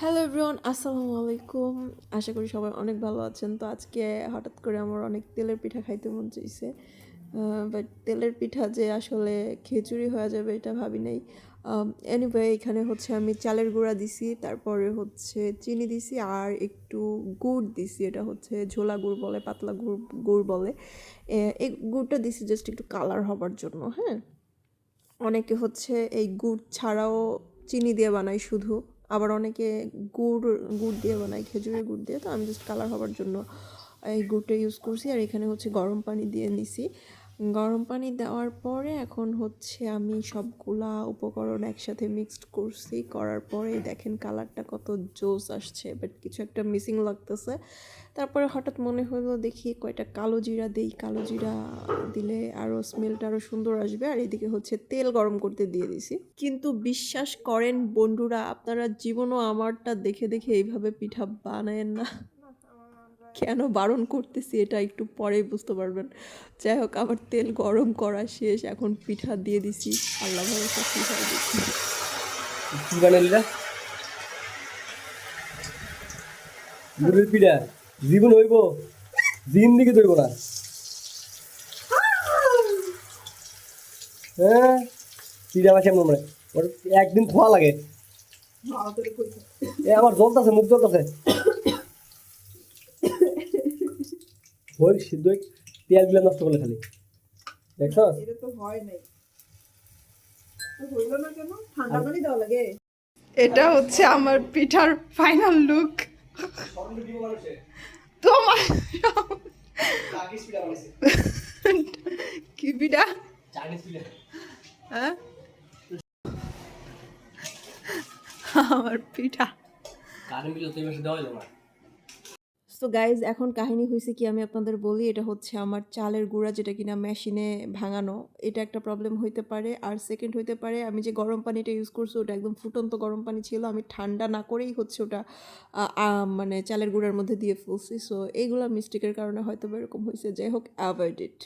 Hello everyone, আসসালামু আলাইকুম। আশা করি সবাই অনেক ভালো আছেন। তো আজকে হঠাৎ করে আমার অনেক তেলের পিঠা খাইতে মন চাইছে, বাট তেলের পিঠা যে আসলে খিচুড়ি হয়ে যাবে এটা ভাবি নাই। এনিওয়ে, এখানে হচ্ছে আমি চালের গুঁড়া দিছি, তারপরে হচ্ছে চিনি দিছি আর একটু গুড় দিছি। এটা হচ্ছে ঝোলা গুড় বলে, পাতলা গুড় গুড় বলে। এই গুড়টা দিছি জাস্ট একটু কালার হবার জন্য। হ্যাঁ, অনেকে হচ্ছে এই গুড় ছাড়াও চিনি দিয়ে বানায় শুধু, আবার অনেকে গুড় গুড় দিয়ে বানায়, খেজুরের গুড় দিয়ে। তো আমি জাস্ট কালার হবার জন্য এই গুড়টা ইউজ করছি। আর এখানে হচ্ছে গরম পানি দিয়ে নিছি। গরম পানি দেওয়ার পরে এখন হচ্ছে আমি সবগুলা উপকরণ একসাথে মিক্সড করছি। করার পরে দেখেন কালারটা কত জোস আসছে, বাট কিছু একটা মিসিং লাগতেছে। তারপরে হঠাৎ মনে হলো দেখি কয়টা কালো জিরা দেই, কালো জিরা দিলে আরও স্মেলটা আরও সুন্দর আসবে। আর এদিকে হচ্ছে তেল গরম করতে দিয়ে দিছি। কিন্তু বিশ্বাস করেন বন্ধুরা, আপনারা জীবনও আমারটা দেখে দেখে এইভাবে পিঠা বানায়েন না। কেন বারণ করতেছি এটা একটু পরেই বুঝতে পারবেন। যাই হোক, আমার তেল গরম করা শেষ, এখন পিঠা দিয়ে দিছি। আল্লাহ ভরসা পিঠা দিচ্ছি। কি বানাইলি মুড়ির পিঠা জীবন হইব, জিন্দিগি হইব না। হ্যাঁ, পিঠা আমার কেমন মানে ওর একদিন খোয়া লাগে। এ আমার জ্বলতেছে, মুখ জ্বলতেছে। ওই সিদ্ধ তেল গুলা নষ্ট করলে খালি দেখছ। এটা তো হয় নাই, তো হইলো না কেন? ঠান্ডা পানি দেওয়া লাগে। এটা হচ্ছে আমার পিঠার ফাইনাল লুক। তোমার কি পিঠা? হ্যাঁ, আমার পিঠা। সো গাইজ, এখন কাহিনী হয়েছে কি আমি আপনাদের বলি। এটা হচ্ছে আমার চালের গুঁড়া, যেটা কিনা মেশিনে ভাঙানো। এটা একটা প্রবলেম হইতে পারে। আর সেকেন্ড হইতে পারে আমি যে গরম পানিটা ইউজ করছি ওটা একদম ফুটন্ত গরম পানি ছিল, আমি ঠান্ডা না করেই হচ্ছে ওটা মানে চালের গুঁড়ার মধ্যে দিয়ে ফেলছি। সো এইগুলো মিস্টেকের কারণে হয়তো এরকম হয়েছে। যাই হোক, অ্যাভয়েড ইট।